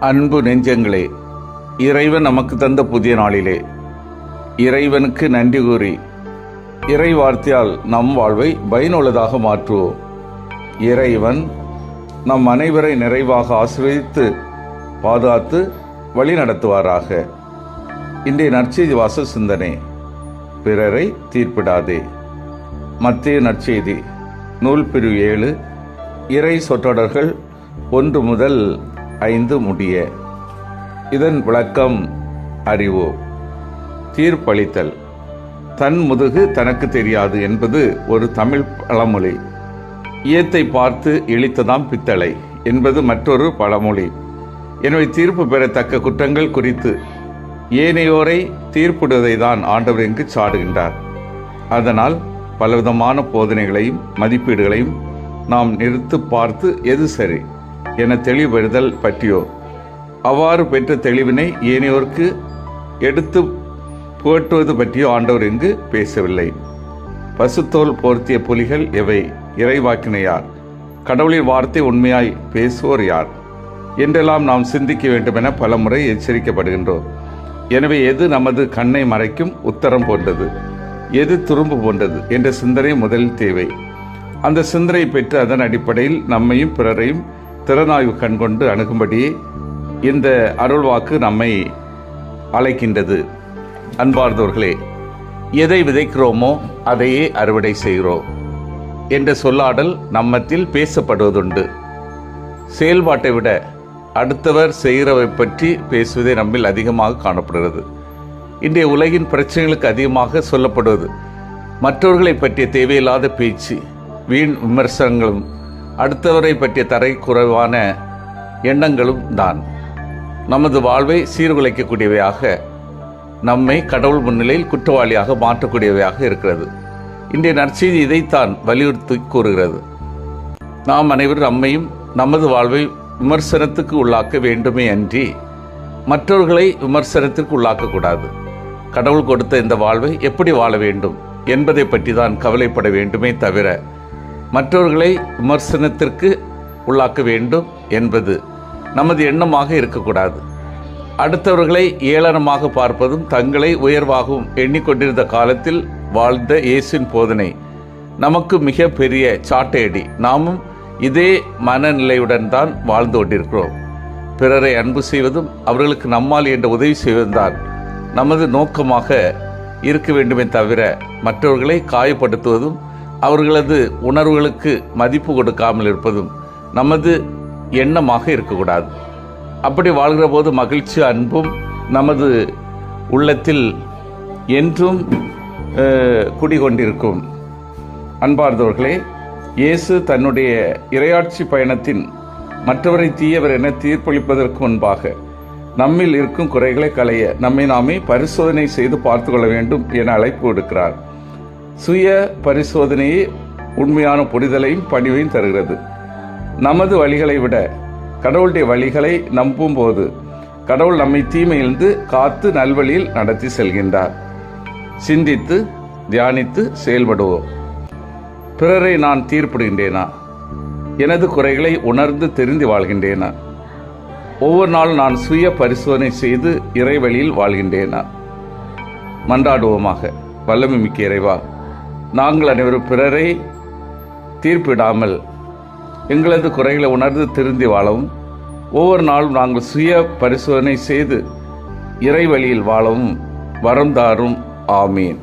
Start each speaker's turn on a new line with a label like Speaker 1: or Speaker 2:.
Speaker 1: அன்பு நெஞ்சங்களே, இறைவன் நமக்கு தந்த புதிய நாளிலே இறைவனுக்கு நன்றி கூறி இறை வார்த்தையால் நம் வாழ்வை பயனுள்ளதாக மாற்றுவோம். இறைவன் நம் அனைவரை நிறைவாக ஆசீர்வதித்து பாதுகாத்து வழி நடத்துவாராக. இன்றைய நற்செய்தி வாச சிந்தனை, பிறரை தீர்ப்பிடாதே. மத்தேயு நற்செய்தி நூல் பிரிவு 7 இறை சொற்றொடர்கள் 1 முதல் 5 முடிய. இதன் விளக்கம் அறிவோம். தீர்ப்பளித்தல். தன் முதுகு தனக்கு தெரியாது என்பது ஒரு தமிழ் பழமொழி. ஈயத்தை பார்த்து இழித்ததாம் பித்தளை என்பது மற்றொரு பழமொழி. எனவே தீர்ப்பு பெறத்தக்க குற்றங்கள் குறித்து ஏனையோரை தீர்ப்பிடுவதை தான் ஆண்டவர் இங்கு சாடுகின்றார். அதனால் பலவிதமான போதனைகளையும் மதிப்பீடுகளையும் நாம் நிறுத்து பார்த்து எது சரி என தெளிவுபெறுதல் பற்றியோ, அவ்வாறு பெற்ற தெளிவினை ஏனையோருக்கு எடுத்து புகட்டுவது பற்றியோ ஆண்டவர் இங்கு பேசவில்லை. பசுத்தோல் போர்த்திய புலிகள் எவை? இறைவாக்கினை யார்? கடவுளின் வார்த்தை உண்மையாய் பேசுவோர் யார் என்றெல்லாம் நாம் சிந்திக்க வேண்டும் என பலமுறை எச்சரிக்கப்படுகின்றோம். எனவே எது நமது கண்ணை மறைக்கும் உத்தரம் போன்றது, எது துரும்பு போன்றது என்ற சிந்தனை முதலில் தேவை. அந்த சிந்தனை பெற்று அதன் அடிப்படையில் நம்மையும் பிறரையும் திறனாய்வு கண்கொண்டு அணுகும்படியே இந்த அருள்வாக்கு நம்மை அழைக்கின்றது. அன்பார்ந்தவர்களே, எதை விதைக்கிறோமோ அதையே அறுவடை செய்கிறோம் என்ற சொல்லாடல் நம்மத்தில் பேசப்படுவதுண்டு. செயல்பாட்டை விட அடுத்தவர் செய்கிறவை பற்றி பேசுவதே நம்மில் அதிகமாக காணப்படுகிறது. இன்றைய உலகின் பிரச்சனைகளுக்கு அதிகமாக சொல்லப்படுவது மற்றவர்களை பற்றிய தேவையில்லாத பேச்சு, வீண் விமர்சனங்களும் அடுத்தவரை பற்றிய தரை குறைவான எண்ணங்களும் தான் நமது வாழ்வை சீர்குலைக்கக்கூடியவையாக, நம்மை கடவுள் முன்னிலையில் குற்றவாளியாக மாற்றக்கூடியவையாக இருக்கிறது. இன்றைய நற்செய்தி இதைத்தான் வலியுறுத்தி கூறுகிறது. நாம் அனைவரும் நம்மையும் நமது வாழ்வை விமர்சனத்துக்கு உள்ளாக்க வேண்டுமே அன்றி மற்றவர்களை விமர்சனத்திற்கு உள்ளாக்கக்கூடாது. கடவுள் கொடுத்த இந்த வாழ்வை எப்படி வாழ வேண்டும் என்பதை பற்றி தான் கவலைப்பட வேண்டுமே தவிர மற்றவர்களை விமர்சனத்திற்கு உள்ளாக்க வேண்டும் என்பது நமது எண்ணமாக இருக்கக்கூடாது. அடுத்தவர்களை ஏளனமாக பார்ப்பதும் தங்களை உயர்வாகவும் எண்ணிக்கொண்டிருந்த காலத்தில் வாழ்ந்த இயேசுவின் போதனை நமக்கு மிக பெரிய சாட்டையடி. நாமும் இதே மனநிலையுடன் தான் வாழ்ந்து கொண்டிருக்கிறோம். பிறரை அன்பு செய்வதும் அவர்களுக்கு நம்மால் என்ற உதவி செய்வதும் தான் நமது நோக்கமாக இருக்க வேண்டுமே தவிர மற்றவர்களை காயப்படுத்துவதும் அவர்களது உணர்வுகளுக்கு மதிப்பு கொடுக்காமல் இருப்பதும் நமது எண்ணமாக இருக்கக்கூடாது. அப்படி வாழ்கிற போது மகிழ்ச்சி அன்பும் நமது உள்ளத்தில் என்றும் குடிகொண்டிருக்கும். அன்பார்ந்தவர்களே, இயேசு தன்னுடைய இறையாட்சி பயணத்தின் மற்றவரை தீயவர் என தீர்ப்பளிப்பதற்கு முன்பாக நம்மில் இருக்கும் குறைகளை களைய நம்மை நாமே பரிசோதனை செய்து பார்த்து கொள்ள வேண்டும் என அழைப்பு விடுக்கிறார். சுய பரிசோதனையே உண்மையான புரிதலையும் பணிவையும் தருகிறது. நமது வழிகளை விட கடவுளுடைய வழிகளை நம்பும் போது கடவுள் நம்மை தீமையிலிருந்து காத்து நல்வழியில் நடத்தி செல்கின்றார். சிந்தித்து தியானித்து செயல்படுவோம். பிறரை நான் தீர்ப்பிடுகின்றேனா? எனது குறைகளை உணர்ந்து தெரிந்து வாழ்கின்றேனா? ஒவ்வொரு நாளும் நான் சுய பரிசோதனை செய்து இறைவழியில் வாழ்கின்றேனா? மன்றாடுவோமாக. வல்லமை மிக்க இறைவா, நாங்கள் அனைவரும் பிறரை தீர்ப்பிடாமல் எங்களது குறைகளை உணர்ந்து திருந்தி வாழவும், ஒவ்வொரு நாளும் நாங்கள் சுய பரிசோதனை செய்து இறை வழியில் வாழவும் வரம் தாரும். ஆமீன்.